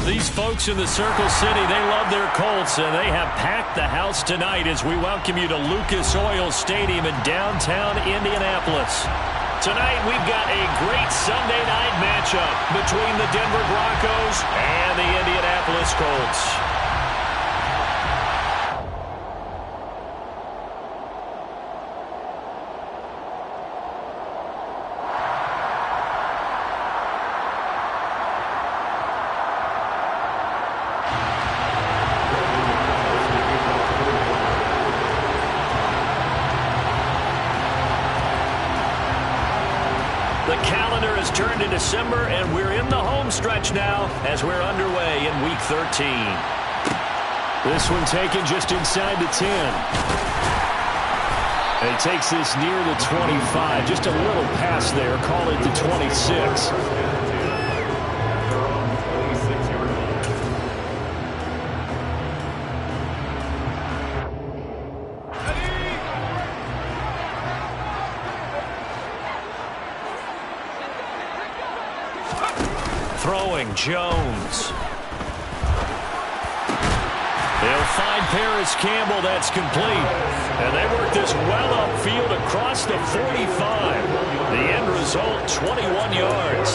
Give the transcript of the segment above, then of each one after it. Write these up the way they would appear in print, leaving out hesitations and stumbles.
These folks in the Circle City, they love their Colts, and they have packed the house tonight as we welcome you to Lucas Oil Stadium in downtown Indianapolis. Tonight, we've got a great Sunday night matchup between the Denver Broncos and the Indianapolis Colts. The calendar has turned to December, and we're in the home stretch now as we're underway in Week 13. This one taken just inside the 10. And he takes this near the 25. Just a little pass there. Call it the 26. Throwing Jones. They'll find Paris Campbell. That's complete. And they work this well upfield across the 45. The end result, 21 yards.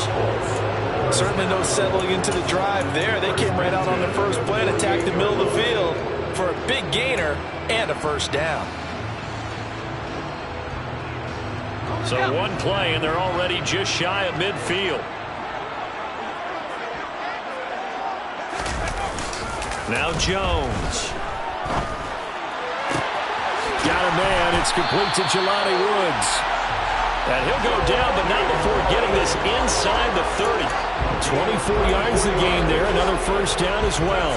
Certainly no settling into the drive there. They came right out on the first play and attacked the middle of the field for a big gainer and a first down. So one play, and they're already just shy of midfield. Now Jones. Got a man. It's complete to Jelani Woods. And he'll go down, but not before getting this inside the 30. 24 yards the gain there. Another first down as well.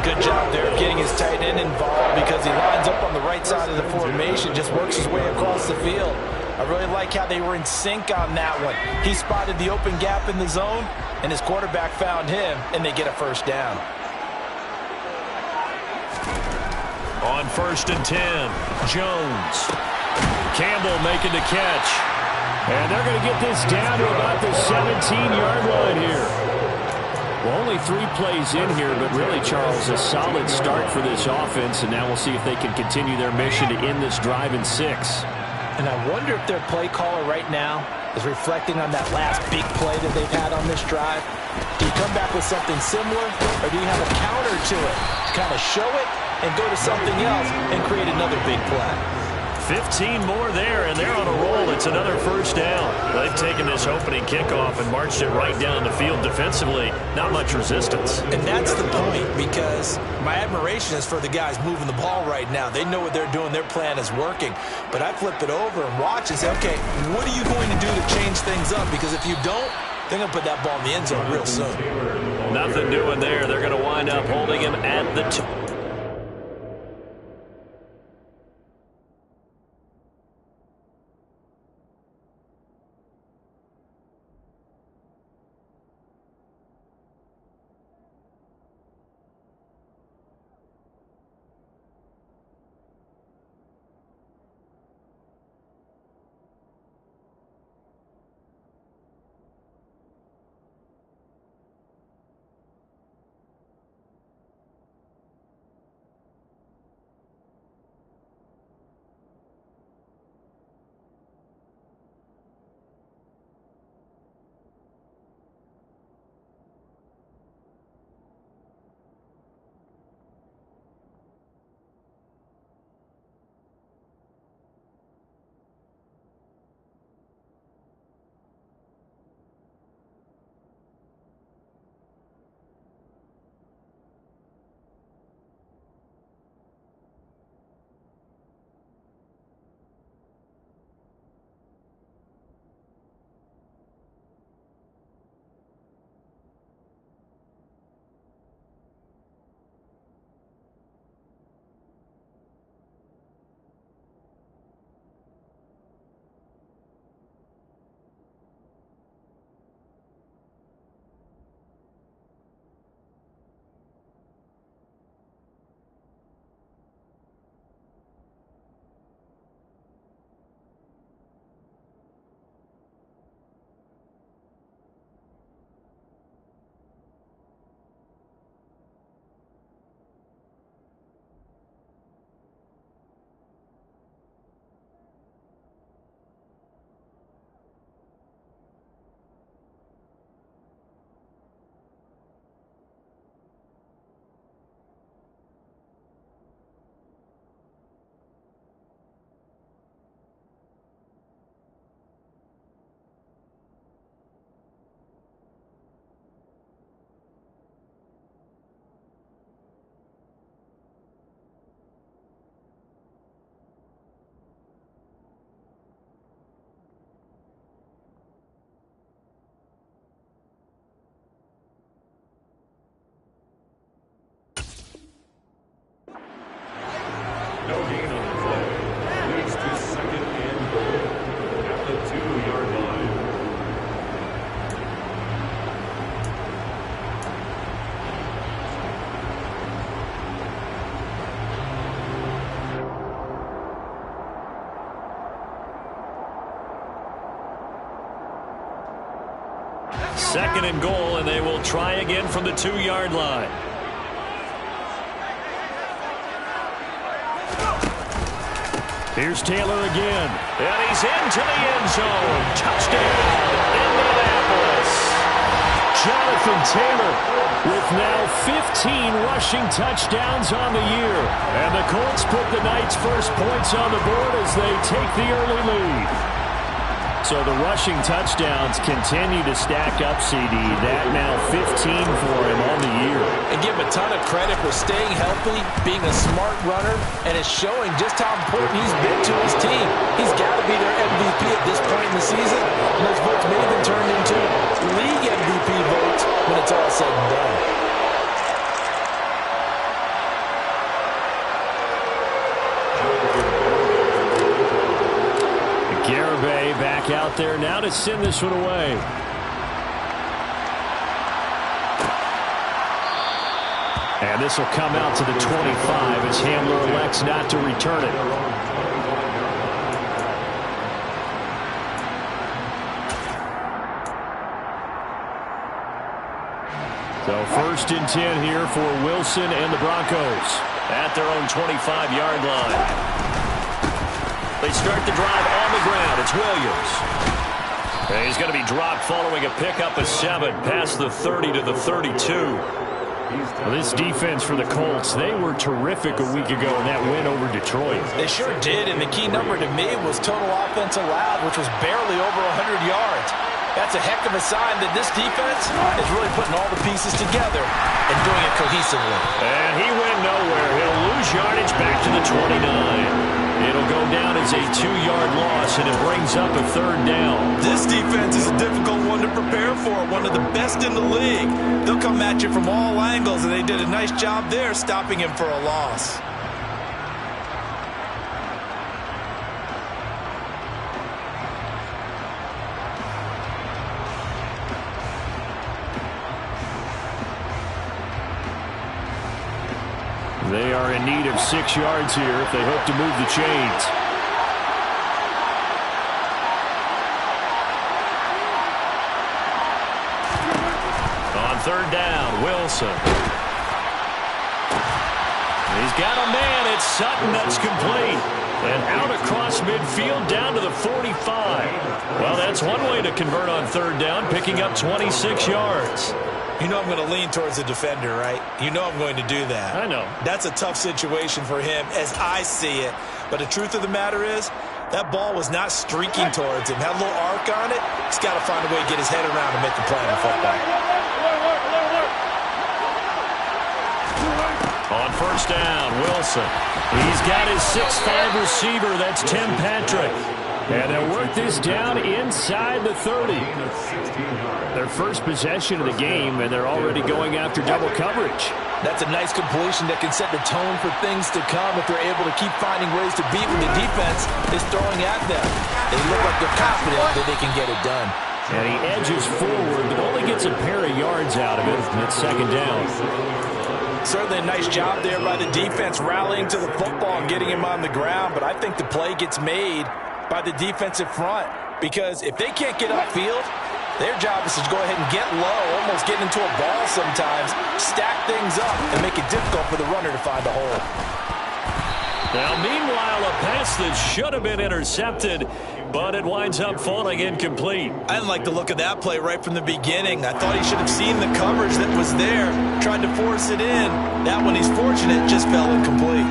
Good job there of getting his tight end involved because he lines up on the right side of the formation, just works his way across the field. I really like how they were in sync on that one. He spotted the open gap in the zone, and his quarterback found him, and they get a first down. On 1st and 10, Jones. Campbell making the catch. And they're going to get this down to about the 17-yard line here. Well, only 3 plays in here, but really, Charles, a solid start for this offense. And now we'll see if they can continue their mission to end this drive in 6. And I wonder if their play caller right now is reflecting on that last big play that they've had on this drive. Do you come back with something similar, or do you have a counter to it to kind of show it and go to something else and create another big play? 15 more there, and they're on a roll. It's another first down. They've taken this opening kickoff and marched it right down the field defensively. Not much resistance. And that's the point, because my admiration is for the guys moving the ball right now. They know what they're doing. Their plan is working. But I flip it over and watch and say, okay, what are you going to do to change things up? Because if you don't, they're going to put that ball in the end zone real soon. Nothing doing there. They're going to wind up holding him at the 2. 2nd and goal, and they will try again from the 2-yard line. Here's Taylor again, and he's into the end zone. Touchdown, Indianapolis. Jonathan Taylor with now 15 rushing touchdowns on the year. And the Colts put the night's first points on the board as they take the early lead. So the rushing touchdowns continue to stack up, CD. That now 15 for him on the year. And give him a ton of credit for staying healthy, being a smart runner, and it's showing just how important he's been to his team. He's got to be their MVP at this point in the season, and those votes may have been turned into league MVP votes when it's all said and done. Garibay back out there now to send this one away. And this will come out to the 25 as Hamler elects not to return it. So 1st and 10 here for Wilson and the Broncos at their own 25-yard line. They start the drive on the ground. It's Williams. And he's going to be dropped following a pickup of 7 past the 30 to the 32. Well, this defense for the Colts, they were terrific a week ago in that win over Detroit. They sure did, and the key number to me was total offense allowed, which was barely over 100 yards. That's a heck of a sign that this defense is really putting all the pieces together and doing it cohesively. And he went nowhere. He'll lose yardage back to the 29. It'll go down as a 2-yard loss, and it brings up a 3rd down. This defense is a difficult one to prepare for, one of the best in the league. They'll come at you from all angles, and they did a nice job there stopping him for a loss. They are in need of 6 yards here if they hope to move the chains. On 3rd down, Wilson. He's got a man. It's Sutton that's complete. And out across midfield down to the 45. Well, that's one way to convert on 3rd down, picking up 26 yards. You know I'm going to lean towards the defender, right? You know I'm going to do that. I know. That's a tough situation for him as I see it. But the truth of the matter is, that ball was not streaking towards him. Had a little arc on it. He's got to find a way to get his head around and make the play on the football. On 1st down, Wilson. He's got his 6'5 receiver. That's Tim Patrick. And they'll work this down inside the 30. Their first possession of the game, and they're already going after double coverage. That's a nice completion that can set the tone for things to come if they're able to keep finding ways to beat what the defense is throwing at them. They look like they're confident that they can get it done. And he edges forward, but only gets a pair of yards out of it, and it's 2nd down. Certainly a nice job there by the defense rallying to the football and getting him on the ground, but I think the play gets made by the defensive front, because if they can't get upfield, their job is to go ahead and get low, almost get into a ball sometimes, stack things up, and make it difficult for the runner to find a hole. Now, meanwhile, a pass that should have been intercepted, but it winds up falling incomplete. I didn't like the look of that play right from the beginning. I thought he should have seen the coverage that was there, tried to force it in. That one, he's fortunate, just fell incomplete.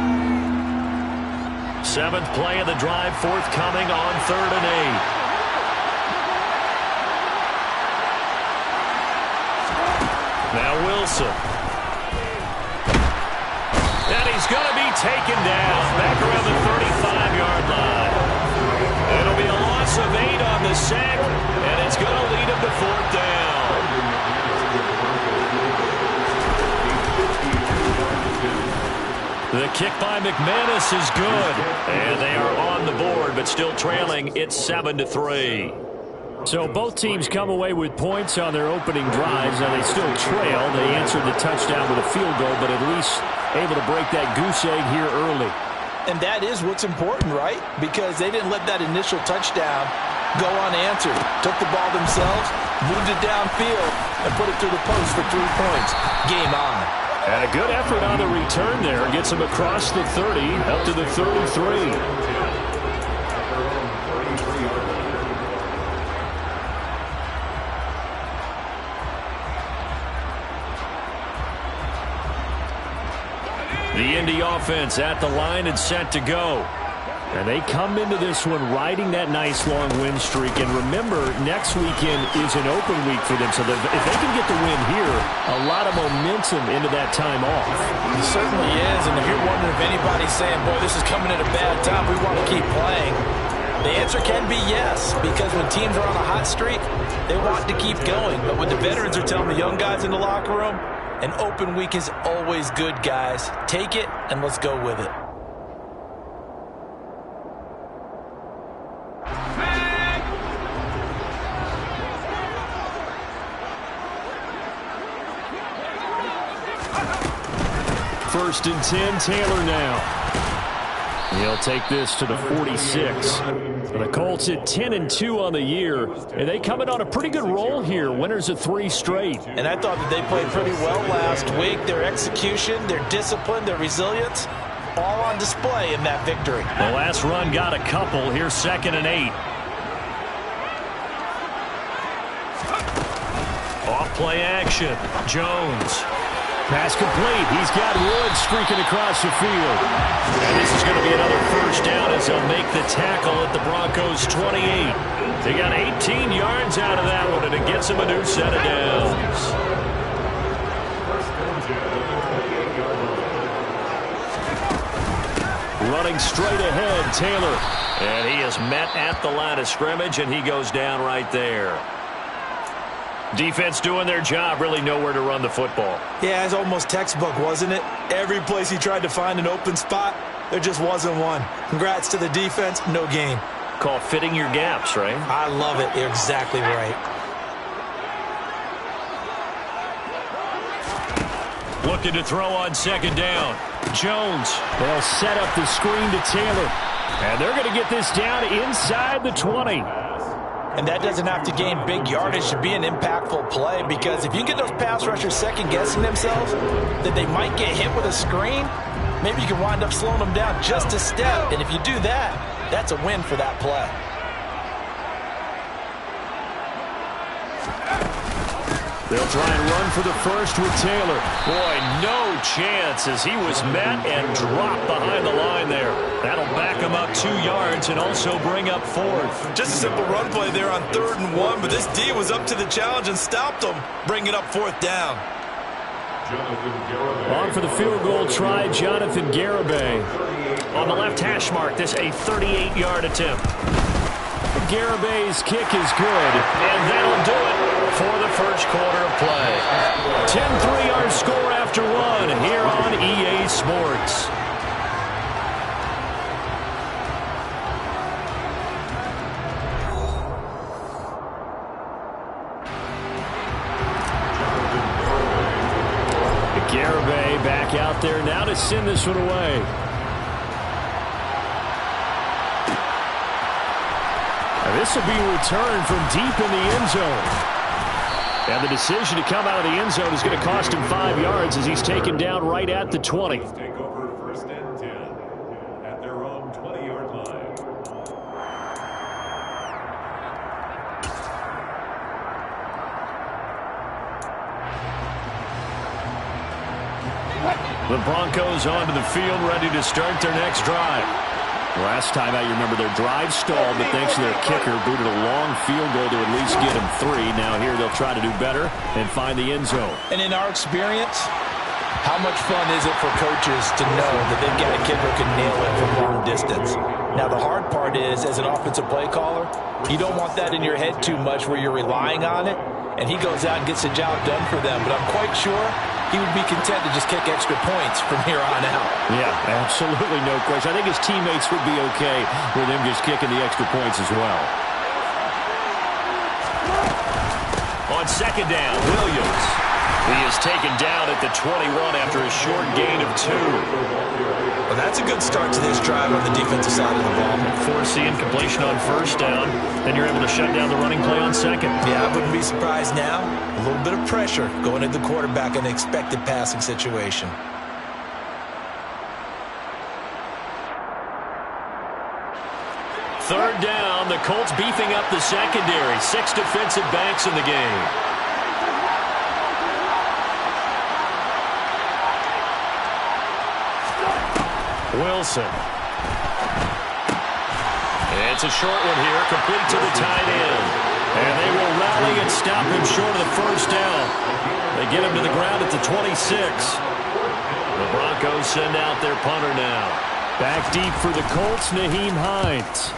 7th play of the drive, forthcoming on 3rd and 8. Now Wilson. And he's going to be taken down back around the 35-yard line. It'll be a loss of 8 on the sack, and it's going to lead him to 4th down. The kick by McManus is good, and they are on the board, but still trailing. It's 7-3. So both teams come away with points on their opening drives. Now they still trail. They answered the touchdown with a field goal, but at least able to break that goose egg here early. And that is what's important, right? Because they didn't let that initial touchdown go unanswered. Took the ball themselves, moved it downfield, and put it through the post for 3 points. Game on. And a good effort on the return there. Gets him across the 30, up to the 33. The Indy offense at the line and set to go. And they come into this one riding that nice long win streak. And remember, next weekend is an open week for them. So if they can get the win here, a lot of momentum into that time off. It certainly is. And if you're wondering if anybody's saying, boy, this is coming at a bad time, we want to keep playing, the answer can be yes. Because when teams are on a hot streak, they want to keep going. But when the veterans are telling the young guys in the locker room, an open week is always good, guys. Take it, and let's go with it. First and 10, Taylor now. He'll take this to the 46. The Colts at 10-2 on the year, and they come in on a pretty good roll here. Winners of 3 straight. And I thought that they played pretty well last week. Their execution, their discipline, their resilience, all on display in that victory. The last run got a couple. Here's 2nd and 8. Off play action. Jones. Pass complete. He's got Wood streaking across the field. And this is going to be another first down as they'll make the tackle at the Broncos 28. They got 18 yards out of that one, and it gets them a new set of downs. Running straight ahead, Taylor. And he is met at the line of scrimmage, and he goes down right there. Defense doing their job, really nowhere to run the football. Yeah, it's almost textbook, wasn't it? Every place he tried to find an open spot, there just wasn't one. Congrats to the defense, no gain. Call fitting your gaps, right? I love it. You're exactly right. Looking to throw on 2nd down. Jones. They'll set up the screen to Taylor. And they're going to get this down inside the 20. And that doesn't have to gain big yardage to be an impactful play, because if you get those pass rushers second-guessing themselves, that they might get hit with a screen, maybe you can wind up slowing them down just a step. And if you do that, that's a win for that play. They'll try and run for the first with Taylor. Boy, no chance as he was met and dropped behind the line there. That'll back him up 2 yards and also bring up 4th. Just a simple run play there on 3rd and 1, but this D was up to the challenge and stopped him, bringing up 4th down. On for the field goal try, Jonathan Garibay. On the left hash mark, this a 38-yard attempt. Garibay's kick is good, and that'll do it for the first quarter of play. 10-3 our score after 1 here on EA Sports. Garibay back out there now to send this one away. And this will be returned from deep in the end zone. And the decision to come out of the end zone is going to cost him 5 yards as he's taken down right at the 20. Take over 1st and 10 at their own 20-yard line. The Broncos onto the field, ready to start their next drive. Last time out, you remember their drive stalled, but thanks to their kicker, booted a long field goal to at least get them 3. Now here they'll try to do better and find the end zone. And in our experience, how much fun is it for coaches to know that they've got a kid who can nail it from long distance? Now the hard part is, as an offensive play caller, you don't want that in your head too much where you're relying on it, and he goes out and gets the job done for them. But I'm quite sure he would be content to just kick extra points from here on out. Yeah, absolutely no question. I think his teammates would be okay with him just kicking the extra points as well. On 2nd down, Williams. He is taken down at the 21 after a short gain of 2. Well, that's a good start to this drive on the defensive side of the ball. Force the incompletion on first down, then you're able to shut down the running play on second. Yeah, I wouldn't be surprised now. A little bit of pressure going into the quarterback in an expected passing situation. Third down, the Colts beefing up the secondary. 6 defensive backs in the game. Wilson. It's a short one here, complete to the tight end. And they will rally and stop him short of the first down. They get him to the ground at the 26. The Broncos send out their punter now. Back deep for the Colts, Nyheim Hines.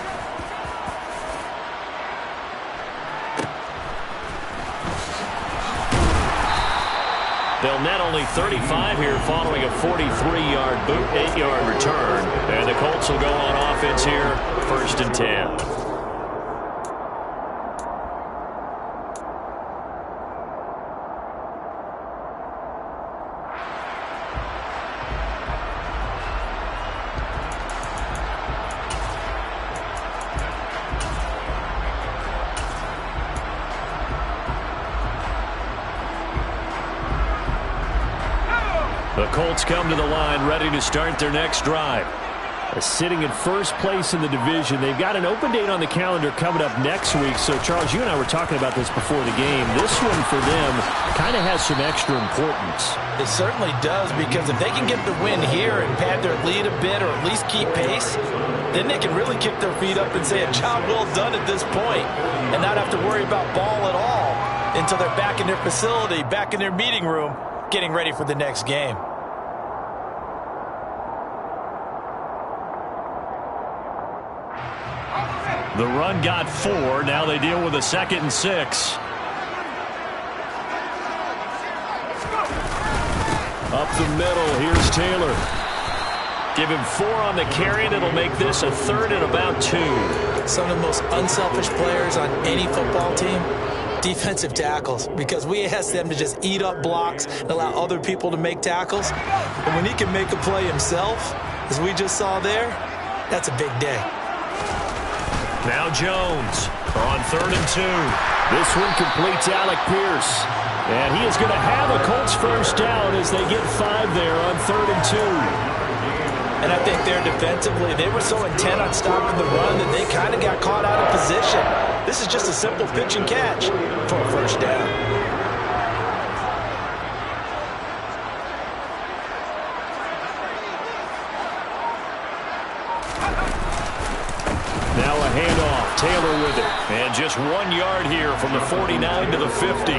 They'll net only 35 here following a 43-yard boot, 8-yard return. And the Colts will go on offense here, 1st and 10. The Colts come to the line ready to start their next drive. Sitting in first place in the division. They've got an open date on the calendar coming up next week. So, Charles, you and I were talking about this before the game. This one for them kind of has some extra importance. It certainly does, because if they can get the win here and pad their lead a bit or at least keep pace, then they can really kick their feet up and say a job well done at this point and not have to worry about ball at all until they're back in their facility, back in their meeting room, getting ready for the next game. The run got 4. Now they deal with a 2nd and 6. Up the middle, here's Taylor. Give him 4 on the carry, and it'll make this a 3rd and about 2. Some of the most unselfish players on any football team, defensive tackles, because we ask them to just eat up blocks and allow other people to make tackles. And when he can make a play himself, as we just saw there, that's a big day. Now Jones on 3rd and 2. This one completes Alec Pierce. And he is going to have a Colts first down as they get 5 there on 3rd and 2. And I think there defensively, they were so intent on stopping the run that they kind of got caught out of position. This is just a simple pitch and catch for a first down. Now a handoff. Taylor with it. And just 1 yard here from the 49 to the 50.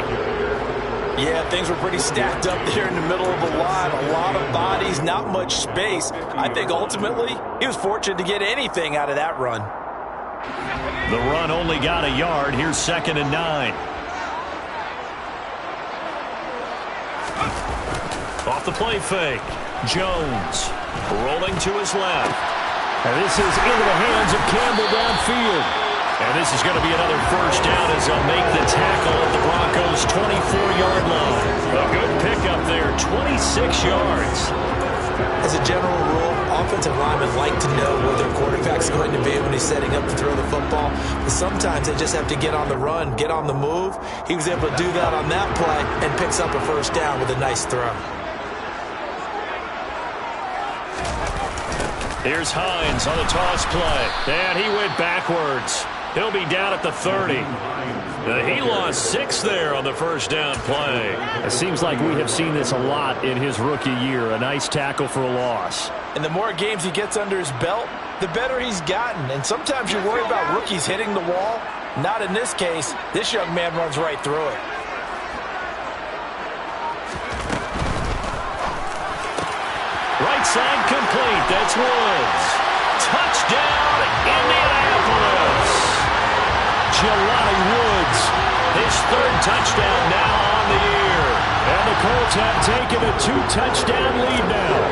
Yeah, things were pretty stacked up there in the middle of the line. A lot of bodies, not much space. I think ultimately he was fortunate to get anything out of that run. The run only got a yard. Here's 2nd and 9. Off the play fake. Jones rolling to his left. And this is into the hands of Campbell downfield. And this is going to be another first down as they'll make the tackle at the Broncos' 24-yard line. A good pickup there, 26 yards. As a general rule, offensive linemen like to know where their quarterback's going to be when he's setting up to throw the football. But sometimes they just have to get on the run, get on the move. He was able to do that on that play and picks up a first down with a nice throw. Here's Hines on the toss play. And he went backwards. He'll be down at the 30. He lost 6 there on the first down play. It seems like we have seen this a lot in his rookie year. A nice tackle for a loss. And the more games he gets under his belt, the better he's gotten. And sometimes you worry about rookies hitting the wall. Not in this case. This young man runs right through it. Right side complete. That's Woods. Touchdown, Indianapolis. Jelani Woods, his 3rd touchdown now on the year. And the Colts have taken a 2-touchdown lead now.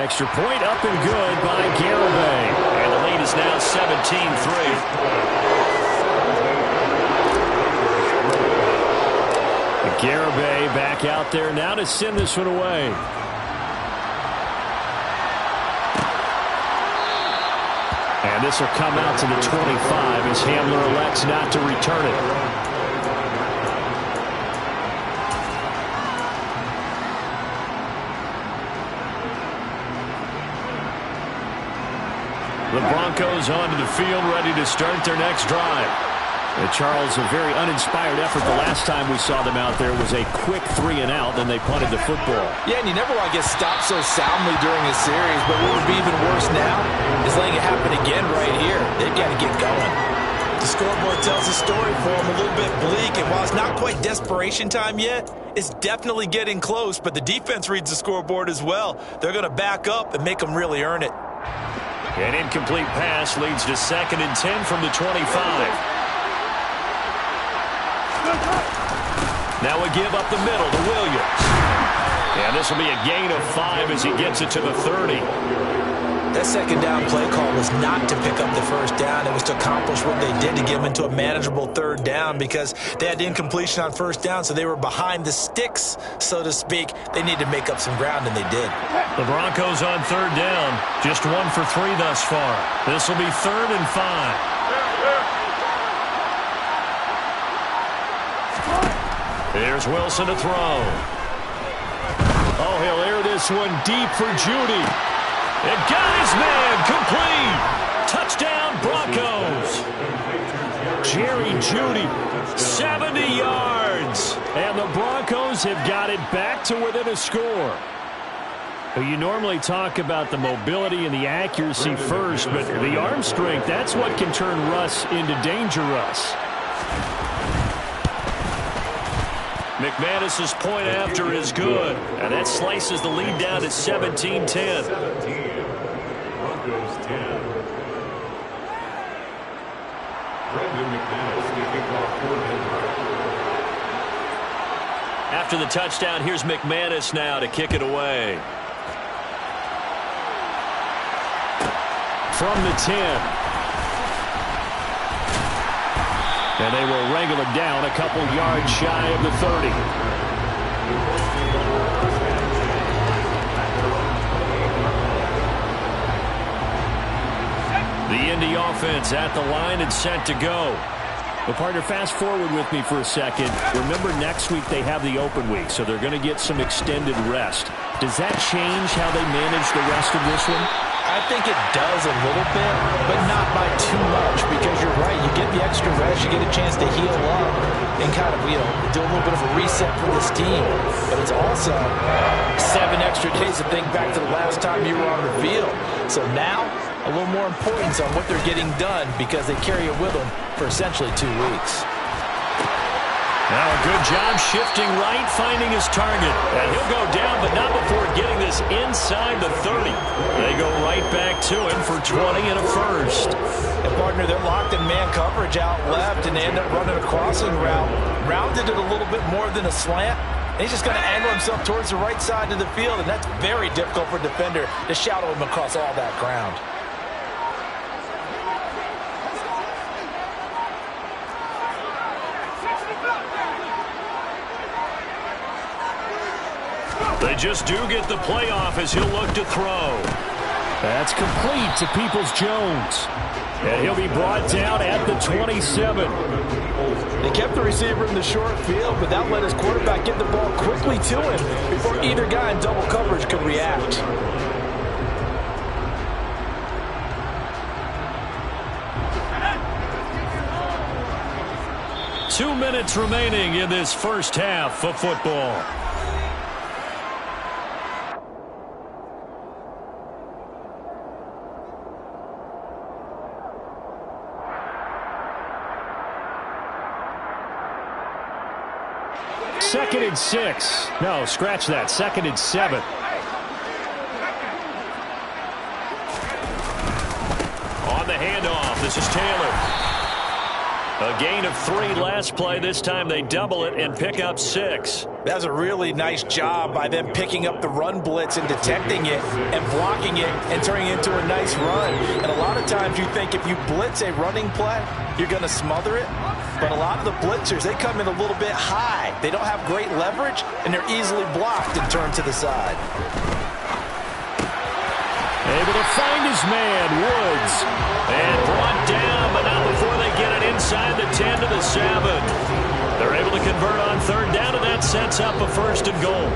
Extra point up and good by Garibay. And the lead is now 17-3. back out there now to send this one away. And this will come out to the 25 as Hamler elects not to return it. The Broncos onto the field, ready to start their next drive. Charles, a very uninspired effort the last time we saw them out there was a quick 3-and-out, then they punted the football. Yeah, and you never want to get stopped so soundly during a series, but what would be even worse now is letting it happen again right here. They've got to get going. The scoreboard tells a story for them, a little bit bleak, and while it's not quite desperation time yet, it's definitely getting close, but the defense reads the scoreboard as well. They're going to back up and make them really earn it. An incomplete pass leads to 2nd and 10 from the 25. Now we give up the middle to Williams. And this will be a gain of 5 as he gets it to the 30. That second down play call was not to pick up the first down. It was to accomplish what they did to get them into a manageable 3rd down because they had incompletion on 1st down, so they were behind the sticks, so to speak. They needed to make up some ground, and they did. The Broncos on 3rd down. Just 1 for 3 thus far. This will be 3rd and 5. There's Wilson to throw. Oh, he'll air this one deep for Judy. It got his man complete. Touchdown, Broncos. Jerry Judy, 70 yards. And the Broncos have got it back to within a score. You normally talk about the mobility and the accuracy first, but the arm strength, that's what can turn Russ into Danger Russ. McManus's point after is good, and that slices the lead down to 17-10. Broncos 10. Brendan McManus to kick off for Denver. After the touchdown, here's McManus now to kick it away. From the 10. And they will wrangle it down a couple yards shy of the 30. The Indy offense at the line and set to go. Well, partner, fast forward with me for a second. Remember, next week they have the open week, so they're going to get some extended rest. Does that change how they manage the rest of this one? I think it does a little bit, but not by too much, because you're right. You get the extra rest, you get a chance to heal up and kind of, do a little bit of a reset for this team. But it's also 7 extra days to think back to the last time you were on the field. So now, a little more importance on what they're getting done because they carry it with them for essentially 2 weeks. Now a good job shifting right, finding his target. And he'll go down, but not before getting this inside the 30. They go right back to him for 20 and a first. And, partner, they're locked in man coverage out left, and they end up running a crossing route. Rounded it a little bit more than a slant. And he's just going to angle himself towards the right side of the field, and that's very difficult for a defender to shadow him across all that ground. They just do get the playoff as he'll look to throw. That's complete to Peoples-Jones. And he'll be brought down at the 27. They kept the receiver in the short field, but that let his quarterback get the ball quickly to him before either guy in double coverage could react. Two minutes remaining in this first half of football. Second and 6. No, scratch that. 2nd and 7. On the handoff, this is Taylor. A gain of 3 last play. This time they double it and pick up 6. That's a really nice job by them picking up the run blitz and detecting it and blocking it and turning it into a nice run. And a lot of times you think if you blitz a running play, you're going to smother it. But a lot of the blitzers, they come in a little bit high. They don't have great leverage, and they're easily blocked and turned to the side. Able to find his man, Woods. And brought down, but not before they get it inside the 10 to the 7. They're able to convert on 3rd down, and that sets up a 1st and goal.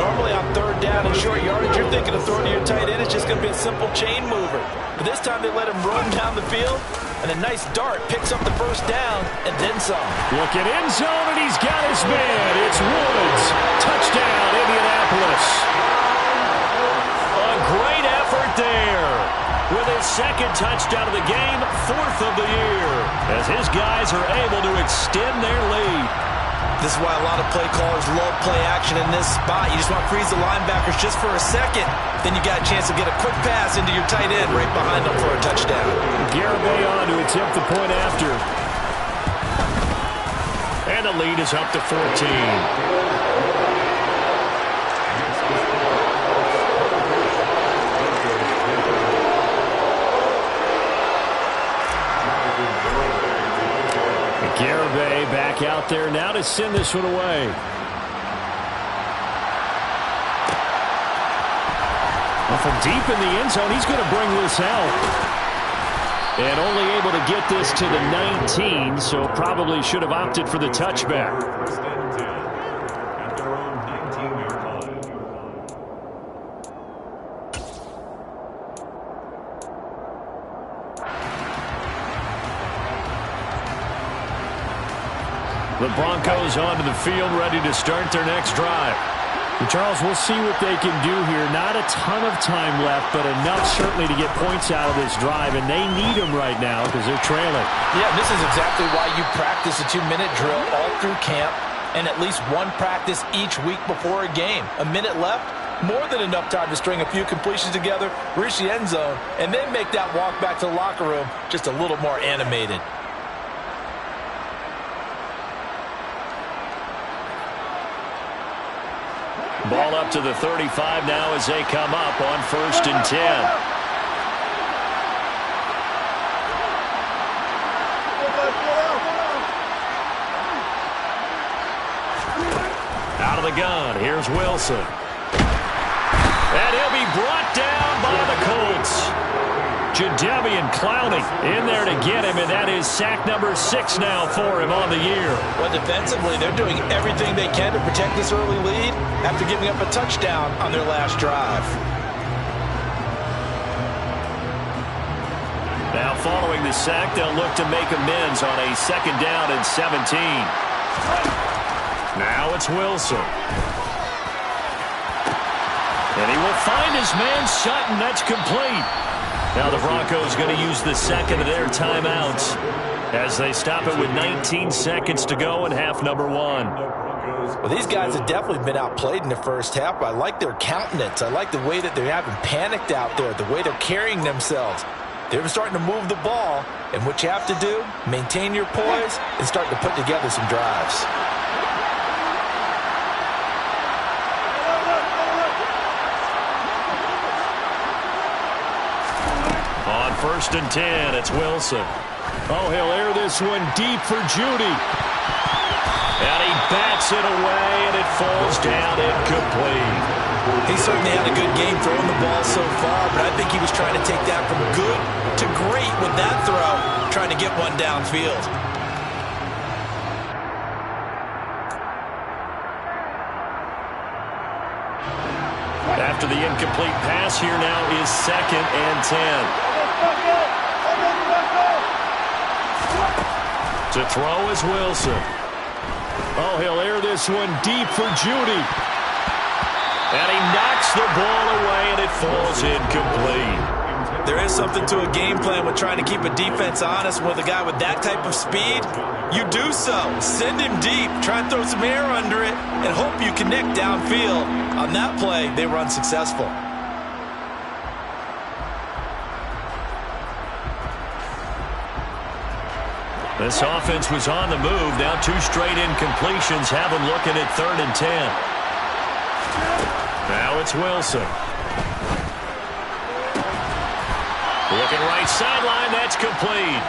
Normally on 3rd down and short yardage, you're thinking of throwing to your tight end. It's just going to be a simple chain mover. But this time they let him run down the field, and a nice dart picks up the 1st down and then some. Look at end zone, and he's got his man. It's Woods. Touchdown, Indianapolis. A great effort there. With his 2nd touchdown of the game, 4th of the year, as his guys are able to extend their lead. This is why a lot of play callers love play action in this spot. You just want to freeze the linebackers just for a second. Then you got a chance to get a quick pass into your tight end right behind them for a touchdown. Garibay on to attempt the point after. And the lead is up to 14. Garibay back out there now to send this one away. Well, from deep in the end zone, he's going to bring this out. And only able to get this to the 19, so probably should have opted for the touchback. 1st and 10 at their own 19-yard line. The Broncos onto the field, ready to start their next drive. And Charles, we'll see what they can do here. Not a ton of time left, but enough certainly to get points out of this drive, and they need them right now because they're trailing. Yeah, this is exactly why you practice a 2-minute drill all through camp and at least one practice each week before a game. A minute left, more than enough time to string a few completions together, reach the end zone, and then make that walk back to the locker room just a little more animated. Ball up to the 35 now as they come up on 1st and 10. Out of the gun, here's Wilson. And he'll be brought down by the Colts. Jadeveon Clowney in there to get him, and that is sack number 6 now for him on the year. Well, defensively, they're doing everything they can to protect this early lead after giving up a touchdown on their last drive. Now following the sack, they'll look to make amends on a 2nd down and 17. Now it's Wilson. And he will find his man Sutton. That's complete. Now the Broncos going to use the 2nd of their timeouts as they stop it with 19 seconds to go in half number 1. Well, these guys have definitely been outplayed in the first half. I like their countenance. I like the way that they haven't panicked out there, the way they're carrying themselves. They're starting to move the ball, and what you have to do, maintain your poise and start to put together some drives. On 1st and 10, it's Wilson. Oh, he'll air this one deep for Judy. And he bats it away, and it falls down incomplete. He certainly had a good game throwing the ball so far, but I think he was trying to take that from good to great with that throw, trying to get one downfield. After the incomplete pass, here now is 2nd and 10. To throw is Wilson. Oh, he'll air this one deep for Judy. And he knocks the ball away, and it falls incomplete. There is something to a game plan with trying to keep a defense honest with a guy with that type of speed. You do so. Send him deep. Try and throw some air under it and hope you connect downfield. On that play, they were unsuccessful. This offense was on the move. Now 2 straight incompletions have them looking at 3rd and 10. Now it's Wilson. Looking right sideline. That's complete.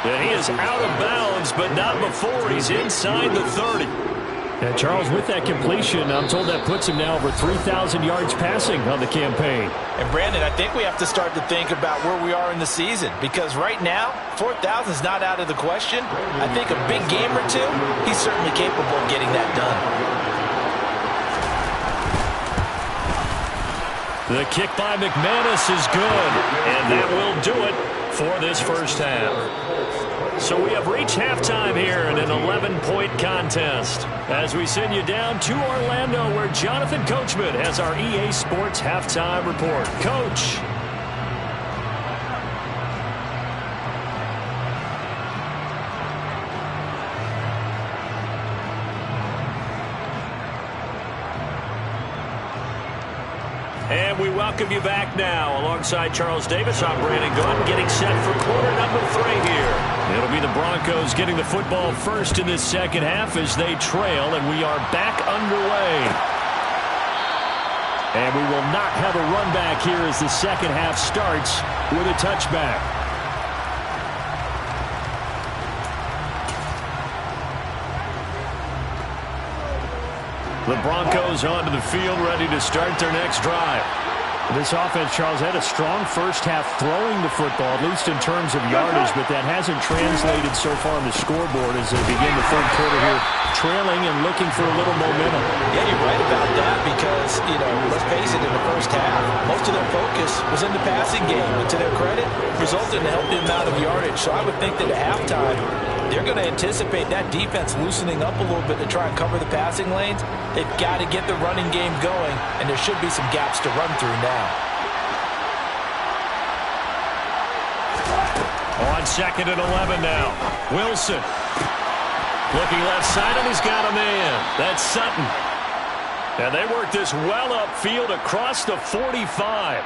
And he is out of bounds, but not before he's inside the 30. And Charles, with that completion, I'm told that puts him now over 3,000 yards passing on the campaign. And Brandon, I think we have to start to think about where we are in the season, because right now, 4,000 is not out of the question. I think a big game or two, he's certainly capable of getting that done. The kick by McManus is good, and that will do it for this first half. So we have reached halftime here in an 11-point contest as we send you down to Orlando, where Jonathan Coachman has our EA Sports halftime report. Coach. And we welcome you back now. Alongside Charles Davis, I'm Brandon Gordon, getting set for quarter number 3 here. It'll be the Broncos getting the football first in this second half as they trail, and we are back underway. And we will not have a run back here as the second half starts with a touchback. The Broncos onto the field, ready to start their next drive. This offense, Charles, had a strong first half throwing the football, at least in terms of yardage, but that hasn't translated so far on the scoreboard as they begin the third quarter here, trailing and looking for a little momentum. Yeah, you're right about that because, let's face it, in the first half, most of their focus was in the passing game. And to their credit, resulted in a healthy amount of yardage. So I would think that at halftime, they're going to anticipate that defense loosening up a little bit to try and cover the passing lanes. They've got to get the running game going, and there should be some gaps to run through now. On 2nd and 11 now. Wilson. Looking left side, and he's got a man. That's Sutton. And they work this well upfield across the 45.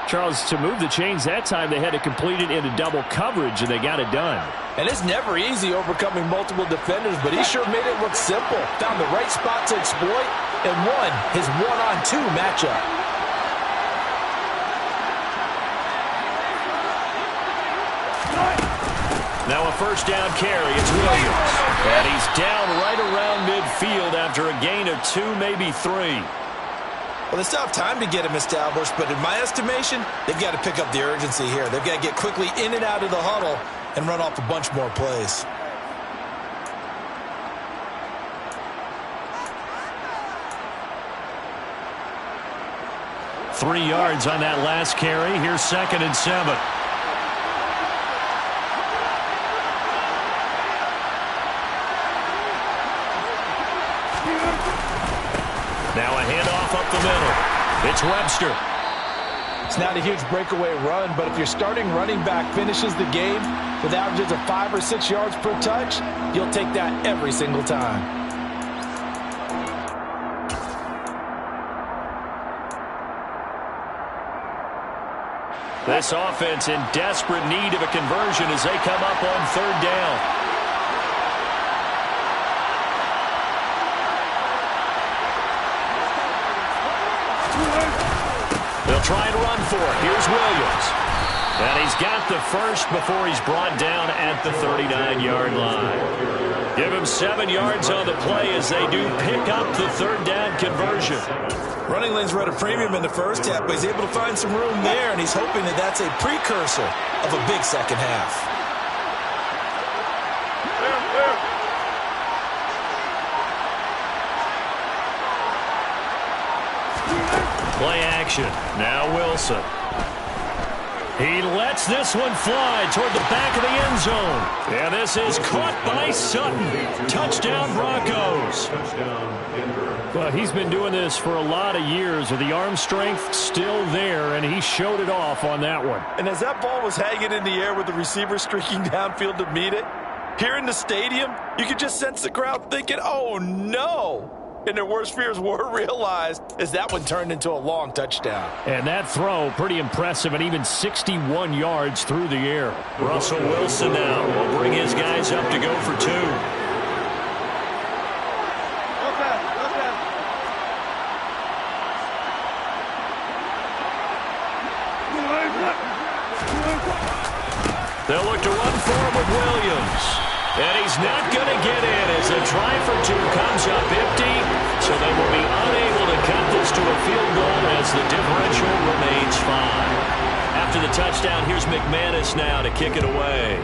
Charles, to move the chains that time, they had to complete it into double coverage, and they got it done. And it's never easy overcoming multiple defenders, but he sure made it look simple. Found the right spot to exploit and won his 1-on-2 matchup. Now a first down carry. It's Williams. And he's down right around midfield after a gain of 2, maybe 3. Well, they still have time to get him established, but in my estimation, they've got to pick up the urgency here. They've got to get quickly in and out of the huddle and run off a bunch more plays. Three yards on that last carry. Here's 2nd and 7. Now a handoff up the middle. It's Webster. It's not a huge breakaway run, but if your starting running back finishes the game with averages of 5 or 6 yards per touch, you'll take that every single time. This offense in desperate need of a conversion as they come up on 3rd down. They'll try and run for it. Here's Williams. And he's got the first before he's brought down at the 39-yard line. Give him 7 yards on the play as they do pick up the 3rd down conversion. Running lanes were at a premium in the first half, but he's able to find some room there, and he's hoping that that's a precursor of a big second half. Play action. Now Wilson. He lets this one fly toward the back of the end zone. And this is caught by Sutton. Touchdown, Broncos. Well, he's been doing this for a lot of years with the arm strength still there, and he showed it off on that one. And as that ball was hanging in the air with the receiver streaking downfield to meet it, here in the stadium, you could just sense the crowd thinking, oh, no. and their worst fears were realized as that one turned into a long touchdown. And that throw, pretty impressive, and even 61 yards through the air. Russell Wilson now will bring his guys up to go for two. They'll look to run for him with Williams. And he's not going to get in as a try for two comes up empty. So they will be unable to cut this to a field goal as the differential remains 5. After the touchdown, here's McManus now to kick it away.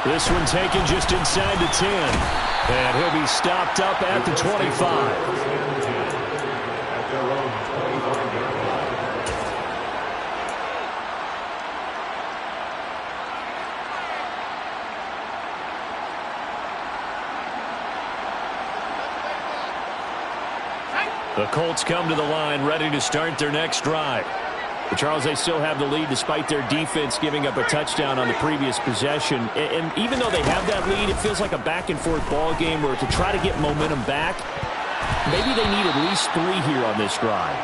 This one taken just inside the 10. And he'll be stopped up at the 25. The Colts come to the line ready to start their next drive. But Charles, they still have the lead despite their defense giving up a touchdown on the previous possession. And even though they have that lead, it feels like a back-and-forth ball game where to try to get momentum back, maybe they need at least 3 here on this drive.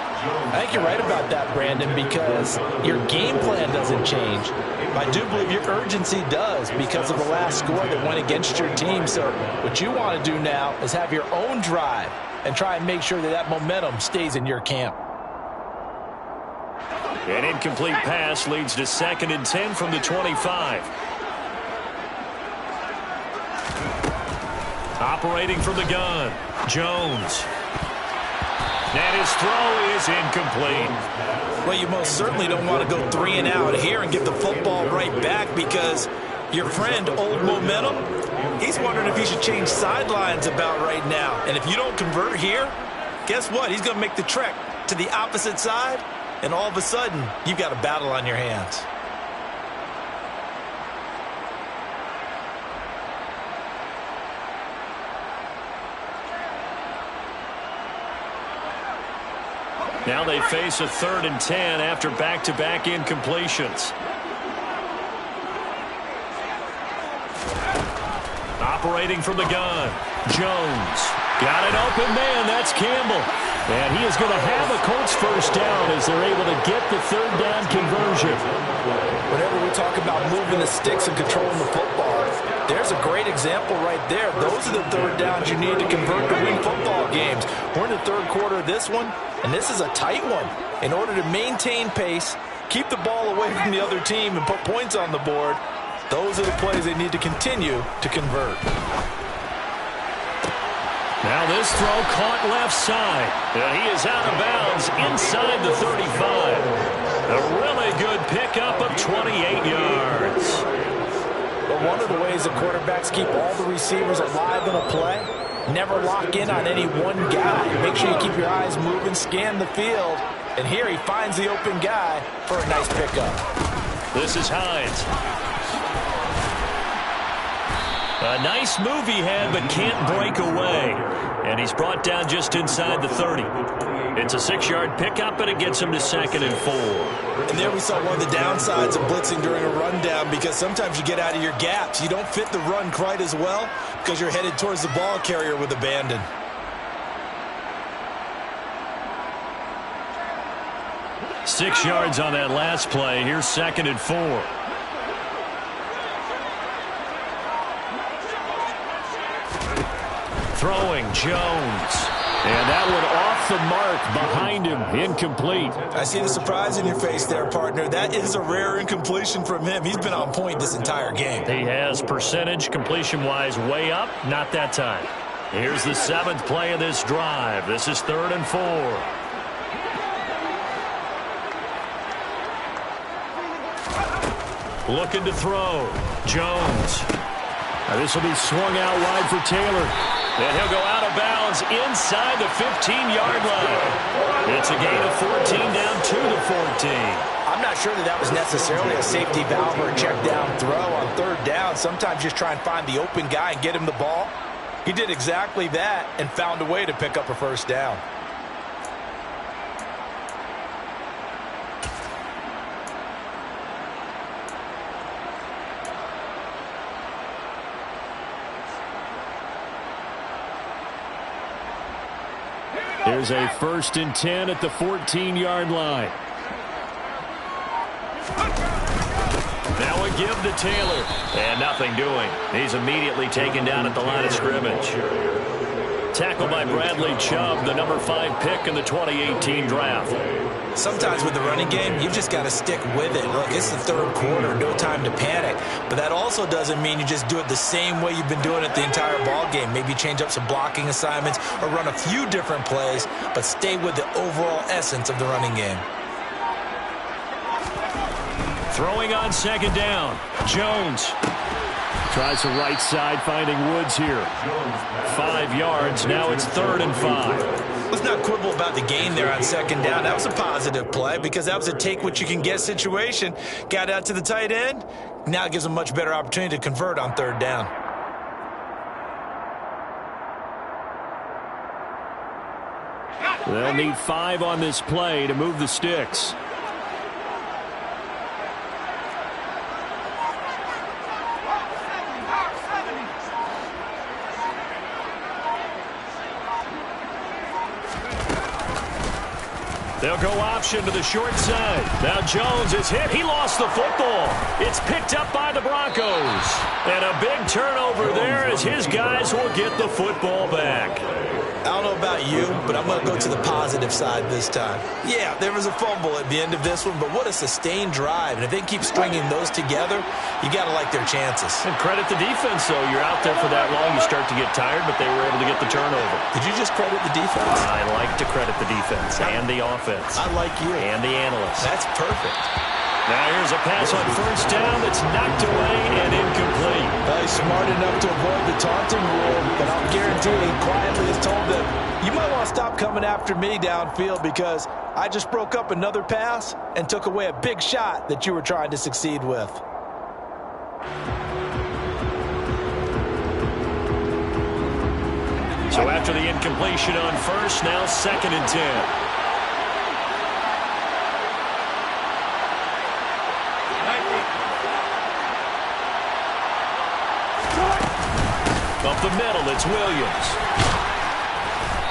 I think you're right about that, Brandon, because your game plan doesn't change. I do believe your urgency does because of the last score that went against your team. So what you want to do now is have your own drive and try and make sure that that momentum stays in your camp. An incomplete pass leads to 2nd and 10 from the 25. Operating from the gun, Jones. And his throw is incomplete. Well, you most certainly don't want to go 3 and out here and give the football right back because your friend, Old Momentum, he's wondering if he should change sidelines about right now. And if you don't convert here, guess what? He's going to make the trek to the opposite side, and all of a sudden, you've got a battle on your hands. Now they face a 3rd and 10 after back-to-back incompletions. Operating from the gun, Jones. Got an open man, that's Campbell. And he is going to have a Colts first down as they're able to get the 3rd down conversion. Whenever we talk about moving the sticks and controlling the football, there's a great example right there. Those are the 3rd downs you need to convert to win football games. We're in the 3rd quarter of this one, and this is a tight one. In order to maintain pace, keep the ball away from the other team, and put points on the board, those are the plays they need to continue to convert. Now this throw caught left side. And he is out of bounds inside the 35. A really good pickup of 28 yards. But one of the ways that quarterbacks keep all the receivers alive in a play, never lock in on any one guy. Make sure you keep your eyes moving, scan the field. And here he finds the open guy for a nice pickup. This is Hines. A nice move he had, but can't break away. And he's brought down just inside the 30. It's a 6-yard pickup, and it gets him to 2nd and 4. And there we saw one of the downsides of blitzing during a rundown, because sometimes you get out of your gaps. You don't fit the run quite as well because you're headed towards the ball carrier with abandon. Six yards on that last play. Here's 2nd and 4. Throwing, Jones. And that one off the mark behind him, incomplete. I see the surprise in your face there, partner. That is a rare incompletion from him. He's been on point this entire game. He has percentage completion-wise way up, not that time. Here's the 7th play of this drive. This is 3rd and 4. Looking to throw, Jones. This will be swung out wide for Taylor. And he'll go out of bounds inside the 15-yard line. It's a gain of 14 down to the 14. I'm not sure that was necessarily a safety valve or a check down throw on 3rd down. Sometimes just try and find the open guy and get him the ball. He did exactly that and found a way to pick up a first down. There's a 1st and 10 at the 14-yard line. Now a give to Taylor. And nothing doing. He's immediately taken down at the line of scrimmage. Tackled by Bradley Chubb, the number 5 pick in the 2018 draft. Sometimes with the running game, you've just got to stick with it. Look, it's the 3rd quarter, no time to panic. But that also doesn't mean you just do it the same way you've been doing it the entire ball game. Maybe change up some blocking assignments or run a few different plays, but stay with the overall essence of the running game. Throwing on 2nd down. Jones tries the right side, finding Woods here. 5 yards. Now it's 3rd and 5. Let's not quibble about the gain there on 2nd down. That was a positive play because that was a take-what-you-can-get situation. Got out to the tight end. Now it gives them a much better opportunity to convert on 3rd down. They'll need 5 on this play to move the sticks. They'll go option to the short side. Now Jones is hit. He lost the football. It's picked up by the Broncos. And a big turnover there as his guys will get the football back. I don't know about you, but I'm going to go to the positive side this time. Yeah, there was a fumble at the end of this one, but what a sustained drive. And if they keep stringing those together, you got to like their chances. And credit the defense, though. You're out there for that long, you start to get tired, but they were able to get the turnover. Did you just credit the defense? I like to credit the defense and the offense. I like you. And the analysts. That's perfect. Now here's a pass on 1st down that's knocked away and incomplete. Well, he's smart enough to avoid the taunting rule, but I'll guarantee he quietly has told them, you might want to stop coming after me downfield because I just broke up another pass and took away a big shot that you were trying to succeed with. So after the incompletion on 1st, now 2nd and 10. Up the middle, it's Williams.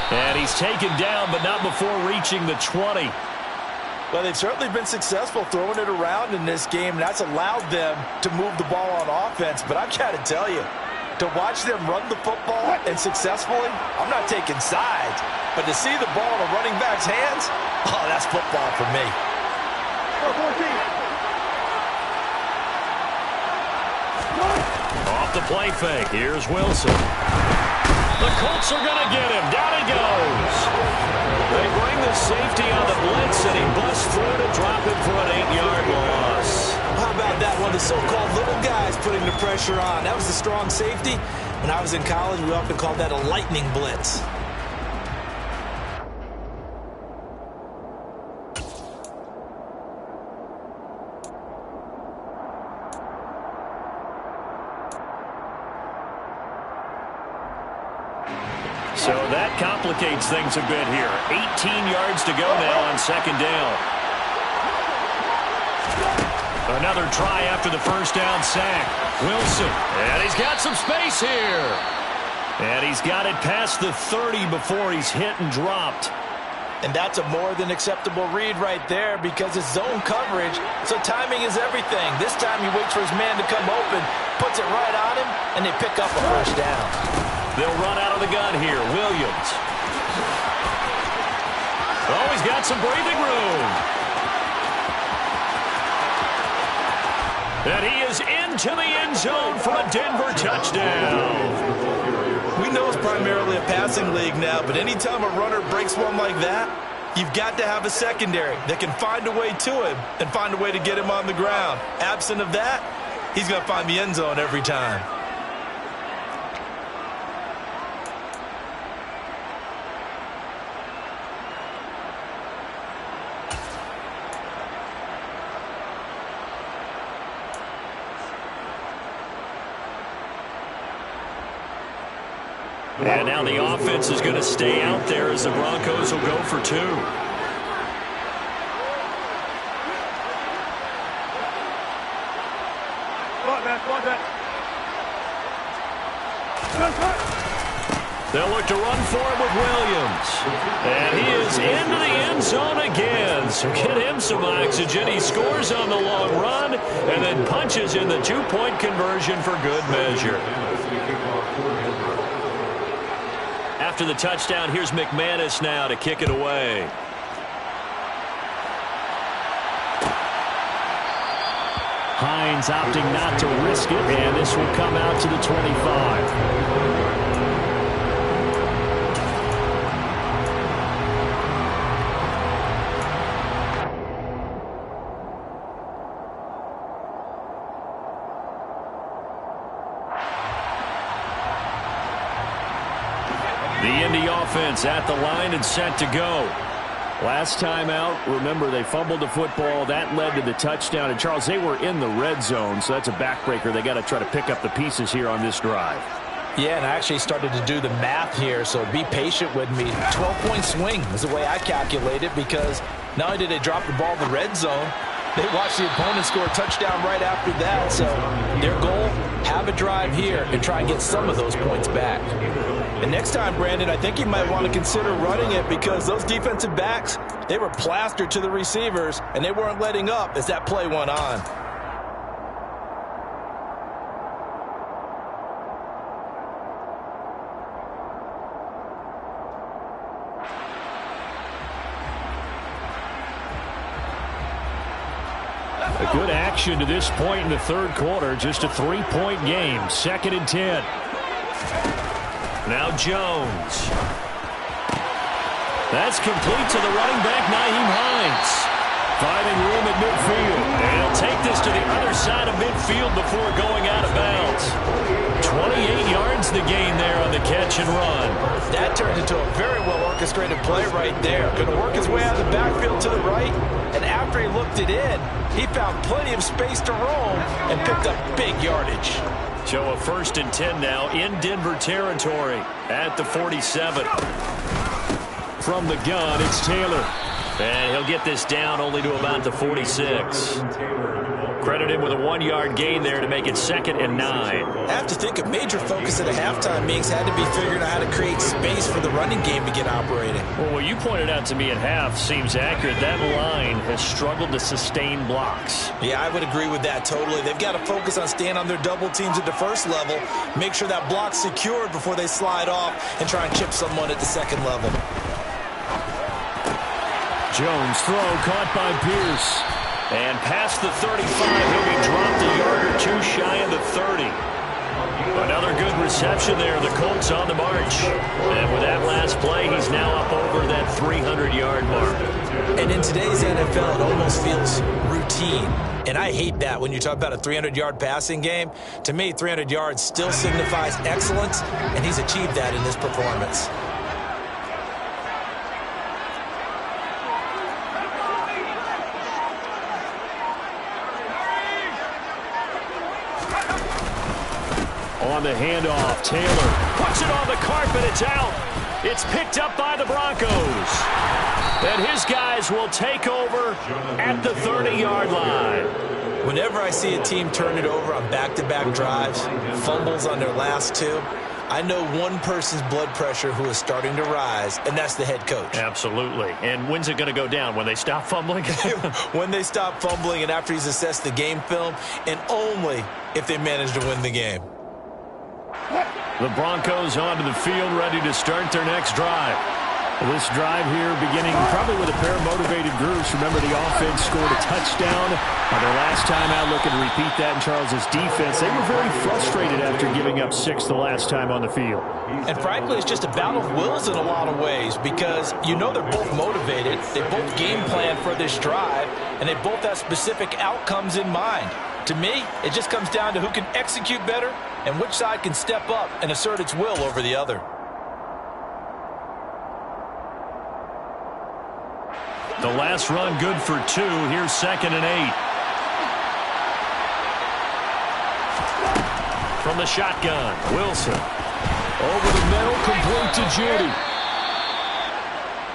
And he's taken down, but not before reaching the 20. Well, they've certainly been successful throwing it around in this game, and that's allowed them to move the ball on offense. But I've got to tell you, to watch them run the football and successfully, I'm not taking sides, but to see the ball in a running back's hands, oh, that's football for me. Off the play fake, here's Wilson. The Colts are going to get him. Down he goes. They bring the safety on the blitz, and he busts through to drop him for an 8-yard loss. How about that one? The so-called little guys putting the pressure on. That was the strong safety. When I was in college, we often called that a lightning blitz. So that complicates things a bit here. 18 yards to go now on 2nd down. Another try after the 1st down sack. Wilson, and he's got some space here. And he's got it past the 30 before he's hit and dropped. And that's a more than acceptable read right there because it's zone coverage, so timing is everything. This time he waits for his man to come open, puts it right on him, and they pick up a 1st down. They'll run out of the gun here. Williams. Oh, he's got some breathing room. And he is into the end zone for a Denver touchdown. We know it's primarily a passing league now, but anytime a runner breaks one like that, you've got to have a secondary that can find a way to him and find a way to get him on the ground. Absent of that, he's going to find the end zone every time. And now the offense is going to stay out there as the Broncos will go for 2. They'll look to run for him with Williams. And he is into the end zone again. So get him some oxygen. He scores on the long run and then punches in the two-point conversion for good measure. After the touchdown, here's McManus now to kick it away. Hines opting not to risk it, and this will come out to the 25. The Indy offense at the line and set to go. Last time out, remember, they fumbled the football. That led to the touchdown. And, Charles, they were in the red zone, so that's a backbreaker. They got to try to pick up the pieces here on this drive. Yeah, and I actually started to do the math here, so be patient with me. 12-point swing is the way I calculate it, because not only did they drop the ball in the red zone, they watched the opponent score a touchdown right after that. So their goal, have a drive here and try and get some of those points back. And next time, Brandon, I think you might want to consider running it, because those defensive backs, they were plastered to the receivers, and they weren't letting up as that play went on. A good action to this point in the third quarter. Just a 3-point game. 2nd and 10. Now Jones. That's complete to the running back, Nyheim Hines. Finding room at midfield. And he'll take this to the other side of midfield before going out of bounds. 28 yards the gain there on the catch and run. That turned into a very well-orchestrated play right there. Going to work his way out of the backfield to the right. And after he looked it in, he found plenty of space to roam and picked up big yardage. So a 1st and 10 now in Denver territory at the 47. From the gun, it's Taylor. And he'll get this down only to about the 46. Credit him with a 1-yard gain there to make it 2nd and 9. I have to think a major focus at a halftime means had to be figuring out how to create space for the running game to get operating. Well, what you pointed out to me at half seems accurate. That line has struggled to sustain blocks. Yeah, I would agree with that totally. They've got to focus on staying on their double teams at the first level, make sure that block's secured before they slide off and try and chip someone at the second level. Jones throw caught by Pierce. And past the 35, he'll be dropped a yard or two shy of the 30. Another good reception there. The Colts on the march. And with that last play, he's now up over that 300-yard mark. And in today's NFL, it almost feels routine. And I hate that when you talk about a 300-yard passing game. To me, 300 yards still signifies excellence, and he's achieved that in this performance. On the handoff, Taylor puts it on the carpet. It's out. It's picked up by the Broncos. And his guys will take over at the 30-yard line. Whenever I see a team turn it over on back-to-back drives, fumbles on their last two, I know one person's blood pressure who is starting to rise, and that's the head coach. Absolutely. And when's it going to go down? When they stop fumbling? When they stop fumbling and after he's assessed the game film, and only if they manage to win the game. The Broncos onto the field, ready to start their next drive. This drive here beginning probably with a pair of motivated groups. Remember, the offense scored a touchdown on their last time out. Looking to repeat that in Charles's defense. They were very frustrated after giving up 6 the last time on the field. And frankly, it's just a battle of wills in a lot of ways, because you know they're both motivated. They both game plan for this drive, and they both have specific outcomes in mind. To me, it just comes down to who can execute better and which side can step up and assert its will over the other. The last run good for 2. Here's 2nd and 8. From the shotgun, Wilson. Over the middle, complete to Judy.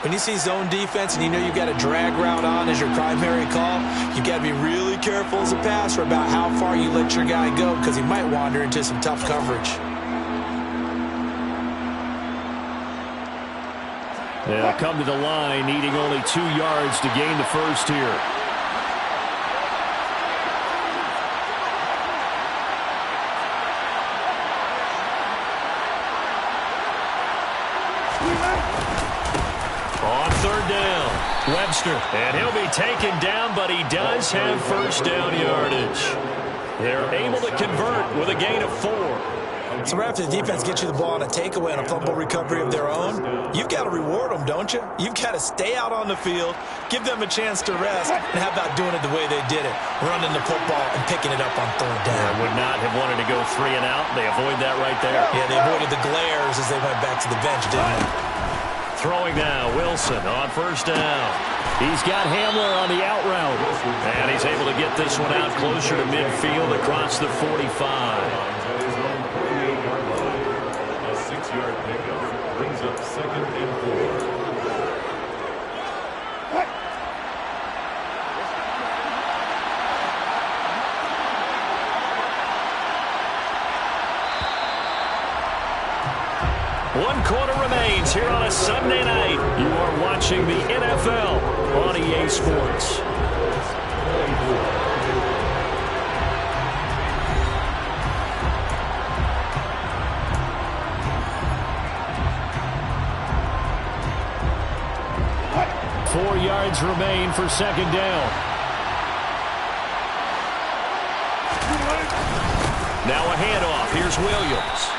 When you see zone defense and you know you've got a drag route on as your primary call, you've got to be really careful as a passer about how far you let your guy go, because he might wander into some tough coverage. They'll come to the line, needing only 2 yards to gain the first here. On third down, Webster. And he'll be taken down, but he does have first down yardage. They're able to convert with a gain of 4. So right after the defense gets you the ball on a takeaway and a fumble recovery of their own, you've got to reward them, don't you? You've got to stay out on the field, give them a chance to rest, and how about doing it the way they did it, running the football and picking it up on third down. They would not have wanted to go 3 and out. They avoid that right there. Yeah, they avoided the glares as they went back to the bench, didn't they? Throwing now, Wilson on first down. He's got Hamler on the out route. And he's able to get this one out closer to midfield across the 45. A 6-yard pickup brings up 2nd and 4. One quarter remains here on a Sunday night. You are watching the NFL on EA Sports. Four yards remain for second down. Now a handoff. Here's Williams.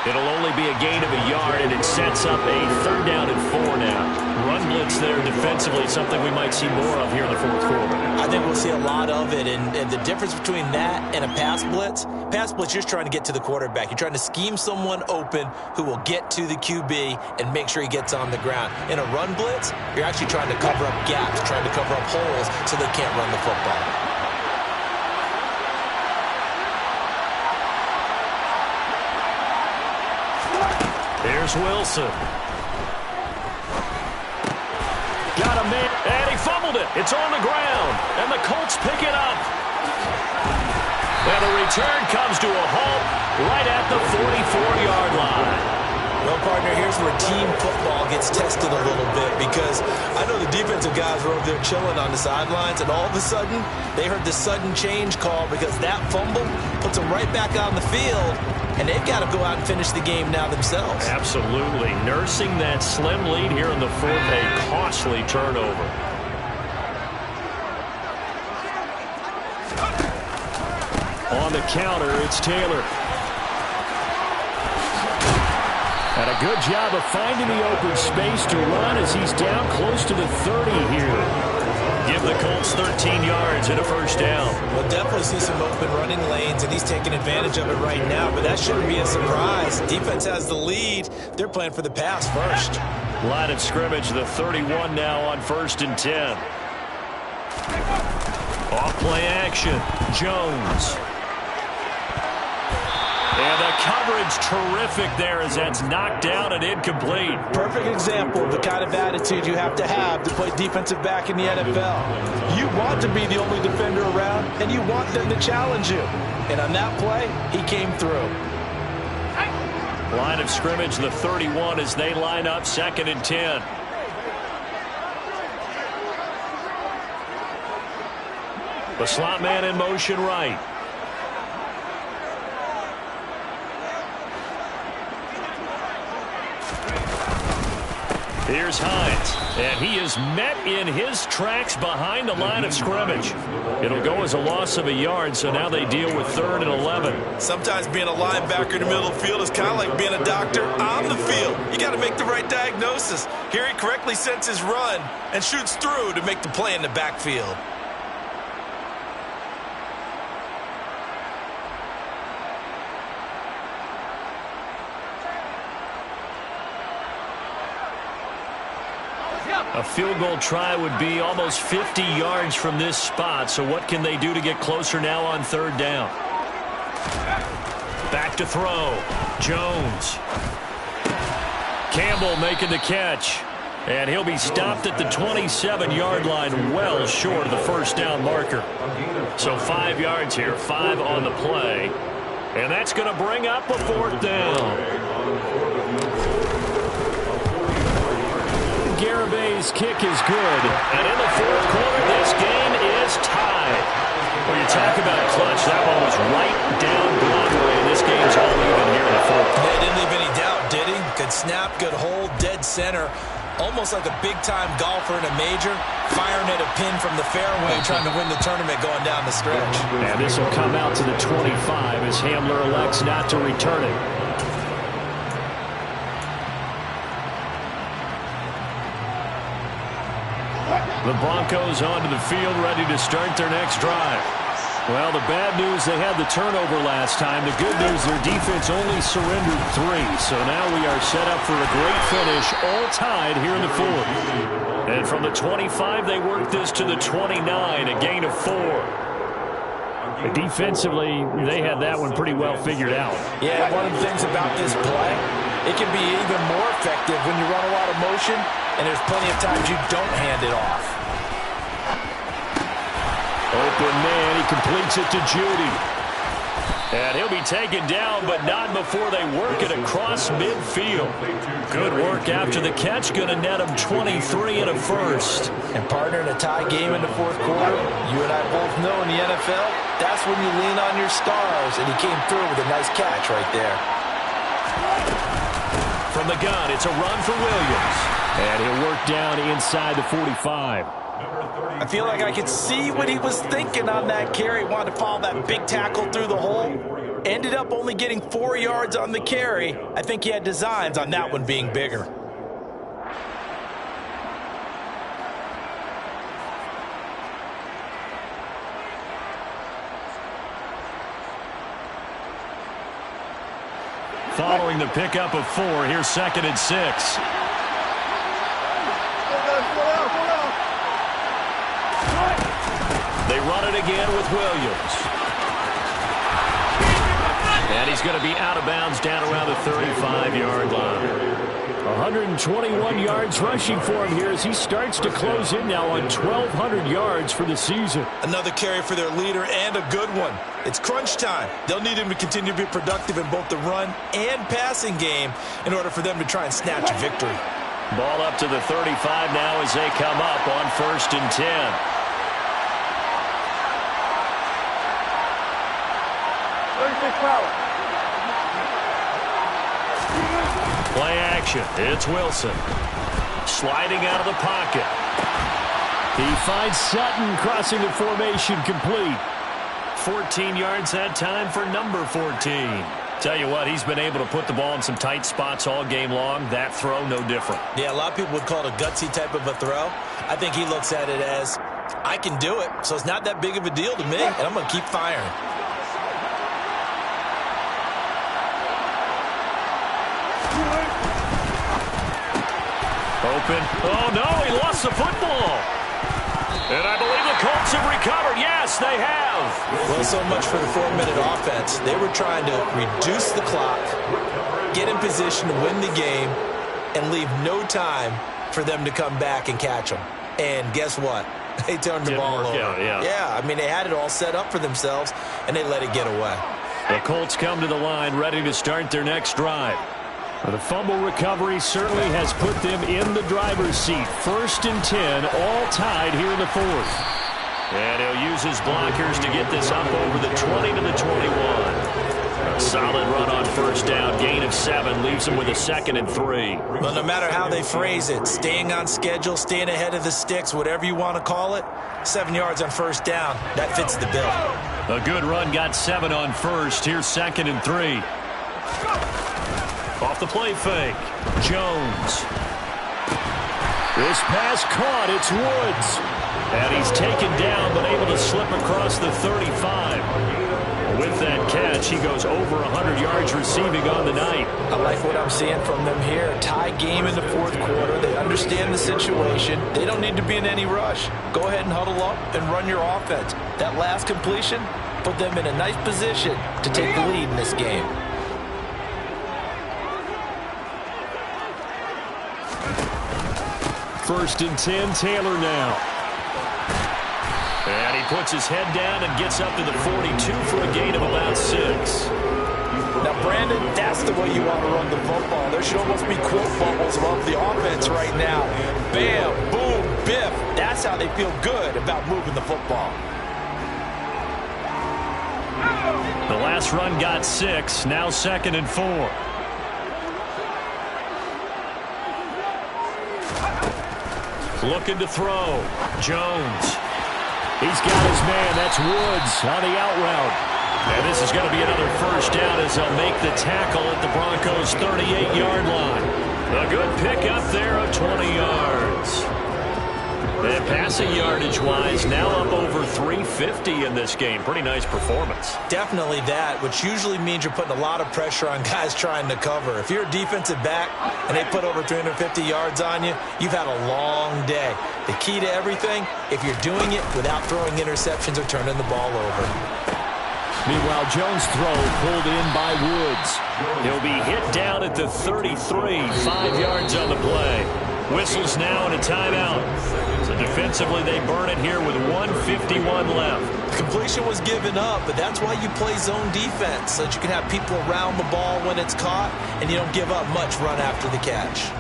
It'll only be a gain of a yard, and it sets up a third down and 4 now. Run blitz there defensively, something we might see more of here in the fourth quarter. I think we'll see a lot of it, and the difference between that and a pass blitz, you're just trying to get to the quarterback. You're trying to scheme someone open who will get to the QB and make sure he gets on the ground. In a run blitz, you're actually trying to cover up gaps, trying to cover up holes so they can't run the football. Here's Wilson. Got a man, and he fumbled it. It's on the ground, and the Colts pick it up. And the return comes to a halt right at the 44-yard line. Well, partner, here's where team football gets tested a little bit, because I know the defensive guys were over there chilling on the sidelines, and all of a sudden, they heard the sudden change call because that fumble puts them right back on the field, and they've got to go out and finish the game now themselves. Absolutely. Nursing that slim lead here in the fourth, a costly turnover. On the counter, it's Taylor. And a good job of finding the open space to run as he's down close to the 30 here. Give the Colts 13 yards and a first down. We'll definitely see some open running lanes, and he's taking advantage of it right now, but that shouldn't be a surprise. Defense has the lead. They're playing for the pass first. Line of scrimmage, the 31 now on 1st and 10. Off play action, Jones. And the coverage terrific there as that's knocked down and incomplete. Perfect example of the kind of attitude you have to play defensive back in the NFL. You want to be the only defender around, and you want them to challenge you. And on that play, he came through. Line of scrimmage, the 31 as they line up 2nd and 10. The slot man in motion right. Here's Hines, and he is met in his tracks behind the line of scrimmage. It'll go as a loss of a yard, so now they deal with 3rd and 11. Sometimes being a linebacker in the middle of the field is kind of like being a doctor on the field. You got to make the right diagnosis. Here he correctly sets his run and shoots through to make the play in the backfield. A field goal try would be almost 50 yards from this spot, so what can they do to get closer now on 3rd down? Back to throw. Jones. Campbell making the catch. And he'll be stopped at the 27-yard line, well short of the first down marker. So 5 yards here, 5 on the play. And that's going to bring up a 4th down. Garibay's kick is good. And in the fourth quarter, this game is tied. Well, you talk about clutch. That one was right down Broadway, and this game's all even here in the fourth. They didn't leave any doubt, did he? Good snap, good hold, dead center. Almost like a big-time golfer in a major, firing at a pin from the fairway, trying to win the tournament going down the stretch. And this will come out to the 25 as Hamler elects not to return it. The Broncos onto the field, ready to start their next drive. Well, the bad news, they had the turnover last time. The good news, their defense only surrendered 3. So now we are set up for a great finish, all tied here in the fourth. And from the 25, they work this to the 29, a gain of 4. Defensively, they had that one pretty well figured out. Yeah, one of the things about this play, it can be even more effective when you run a lot of motion, and there's plenty of times you don't hand it off. Open man, he completes it to Judy. And he'll be taken down, but not before they work it across midfield. Good work after the catch, going to net him 23 and a first. And partner, in a tie game in the fourth quarter, you and I both know in the NFL, that's when you lean on your stars, and he came through with a nice catch right there. From the gun, it's a run for Williams. And he'll work down inside the 45. I feel like I could see what he was thinking on that carry. Wanted to follow that big tackle through the hole. Ended up only getting 4 yards on the carry. I think he had designs on that one being bigger. Following the pickup of 4, here's 2nd and 6. They run it again with Williams. And he's going to be out of bounds down around the 35-yard line. 121 yards rushing for him here as he starts to close in now on 1,200 yards for the season. Another carry for their leader, and a good one. It's crunch time. They'll need him to continue to be productive in both the run and passing game in order for them to try and snatch a victory. Ball up to the 35 now as they come up on 1st and 10. Play action. It's Wilson. Sliding out of the pocket. He finds Sutton crossing the formation complete. 14 yards that time for number 14. Tell you what, he's been able to put the ball in some tight spots all game long. That throw, no different. Yeah, a lot of people would call it a gutsy type of a throw. I think he looks at it as, I can do it, so it's not that big of a deal to me, and I'm going to keep firing. Open. Oh, no, he lost the football. And I believe the Colts have recovered. Yes, they have. Well, so much for the 4-minute offense. They were trying to reduce the clock, get in position to win the game, and leave no time for them to come back and catch them. And guess what? They turned the ball over. Yeah, I mean, they had it all set up for themselves, and they let it get away. The Colts come to the line ready to start their next drive. The fumble recovery certainly has put them in the driver's seat. 1st and 10, all tied here in the fourth. And he'll use his blockers to get this up over the 20 to the 21. A solid run on 1st down. Gain of 7 leaves him with a 2nd and 3. Well, no matter how they phrase it, staying on schedule, staying ahead of the sticks, whatever you want to call it, 7 yards on 1st down, that fits the bill. A good run got 7 on 1st. Here's 2nd and 3. Off the play fake. Jones. This pass caught. It's Woods. And he's taken down but able to slip across the 35. With that catch, he goes over 100 yards receiving on the night. I like what I'm seeing from them here. Tie game in the fourth quarter. They understand the situation. They don't need to be in any rush. Go ahead and huddle up and run your offense. That last completion put them in a nice position to take the lead in this game. First and 10, Taylor now. And he puts his head down and gets up to the 42 for a gain of about 6. Now, brand one-handed, that's the way you want to run the football. There should almost be quote bubbles above the offense right now. Bam, boom, biff. That's how they feel good about moving the football. The last run got 6, now 2nd and 4. Looking to throw. Jones. He's got his man. That's Woods on the out route. And this is going to be another first down as they'll make the tackle at the Broncos' 38-yard line. A good pickup there of 20 yards. And passing yardage-wise, now up over 350 in this game. Pretty nice performance. Definitely that, which usually means you're putting a lot of pressure on guys trying to cover. If you're a defensive back and they put over 350 yards on you, you've had a long day. The key to everything, if you're doing it without throwing interceptions or turning the ball over. Meanwhile, Jones' throw pulled in by Woods. He'll be hit down at the 33, 5 yards on the play. Whistles now and a timeout. So defensively, they burn it here with 1:51 left. Completion was given up, but that's why you play zone defense, so that you can have people around the ball when it's caught, and you don't give up much run after the catch.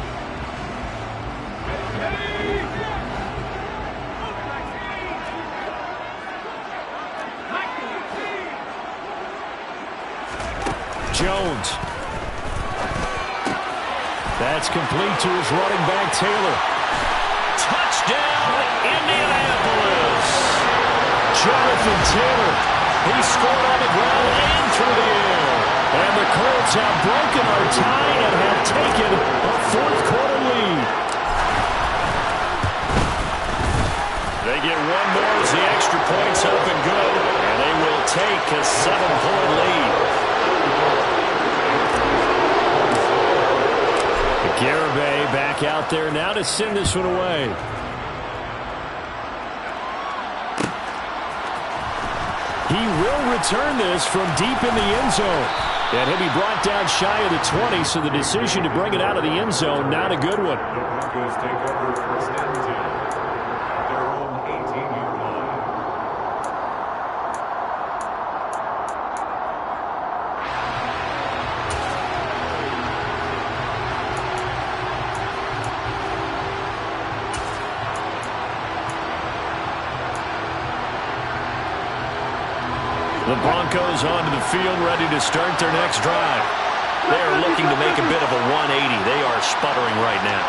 Jones. That's complete to his running back, Taylor. Touchdown, Indianapolis. Jonathan Taylor. He scored on the ground and through the air. And the Colts have broken our tie and have taken a fourth-quarter lead. They get one more as the extra point's up and good. And they will take a 7-point lead. Garibay back out there now to send this one away. He will return this from deep in the end zone. And he'll be brought down shy of the 20, so the decision to bring it out of the end zone, not a good one. The Broncos take over 1st and 10 at their own 18-yard line. The Broncos onto the field, ready to start their next drive. They are looking to make a bit of a 180. They are sputtering right now.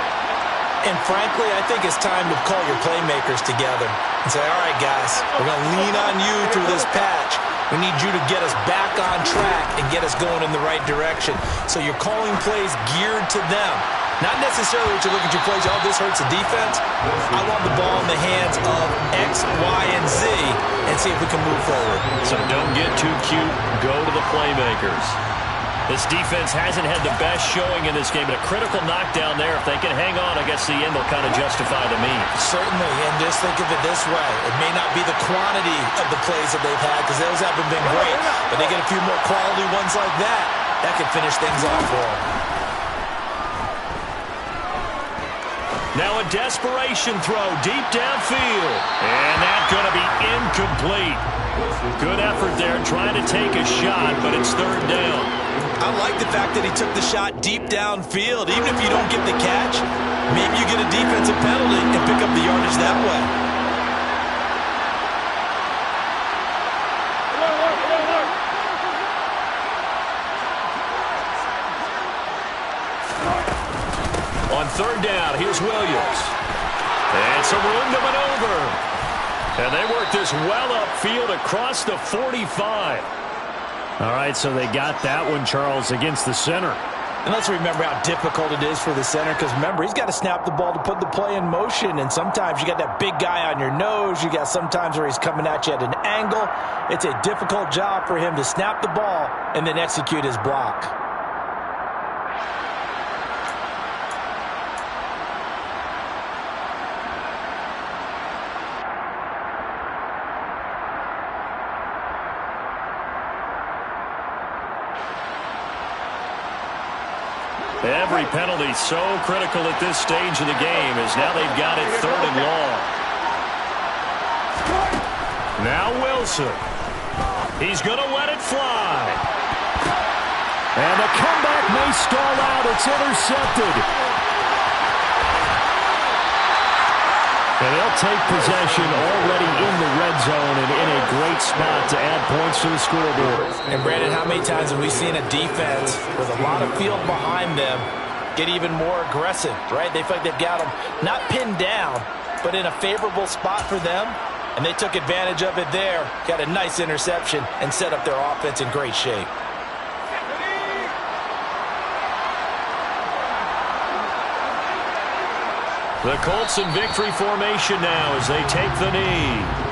And frankly, I think it's time to call your playmakers together and say, all right, guys, we're going to lean on you through this patch. We need you to get us back on track and get us going in the right direction. So you're calling plays geared to them. Not necessarily that you look at your plays, oh, this hurts the defense. I want the ball in the hands of X, Y, and Z and see if we can move forward. So don't get too cute. Go to the playmakers. This defense hasn't had the best showing in this game, but a critical knockdown there. If they can hang on, I guess the end will kind of justify the means. Certainly, and just think of it this way. It may not be the quantity of the plays that they've had, because those haven't been great, but they get a few more quality ones like that. That could finish things off for them. Now a desperation throw deep downfield. And that's going to be incomplete. Good effort there trying to take a shot, but it's 3rd down. I like the fact that he took the shot deep downfield. Even if you don't get the catch, maybe you get a defensive penalty and pick up the yardage that way. On 3rd down, here's Williams. And some room to maneuver. And they work this well upfield across the 45. All right, so they got that one, Charles, against the center. And let's remember how difficult it is for the center, because remember, he's got to snap the ball to put the play in motion, and sometimes you got that big guy on your nose. You got sometimes where he's coming at you at an angle. It's a difficult job for him to snap the ball and then execute his block. Every penalty so critical at this stage of the game, as now they've got it 3rd and long. Now Wilson. He's going to let it fly. And the comeback may stall out. It's intercepted. And they'll take possession already in the red zone and in a great spot to add points to the scoreboard. And, Brandon, how many times have we seen a defense with a lot of field behind them get even more aggressive, right? They feel like they've got them not pinned down, but in a favorable spot for them. And they took advantage of it there, got a nice interception, and set up their offense in great shape. The Colts in victory formation now as they take the knee.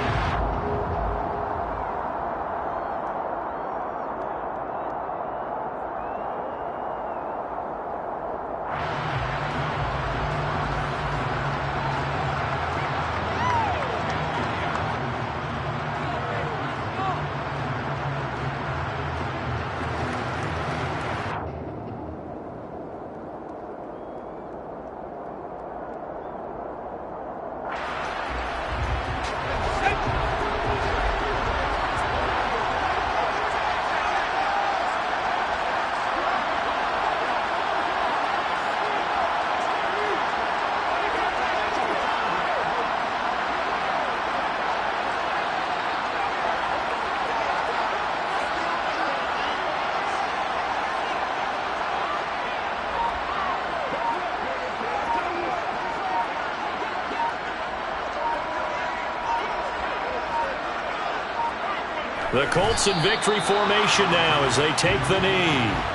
The Colts in victory formation now as they take the knee.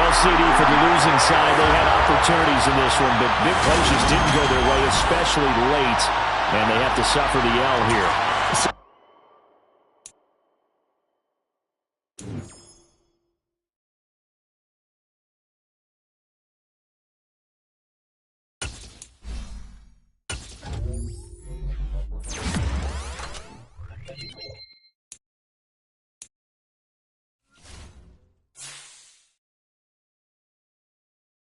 Well, CD, for the losing side, they had opportunities in this one, but big plays just didn't go their way, especially late, and they have to suffer the L here.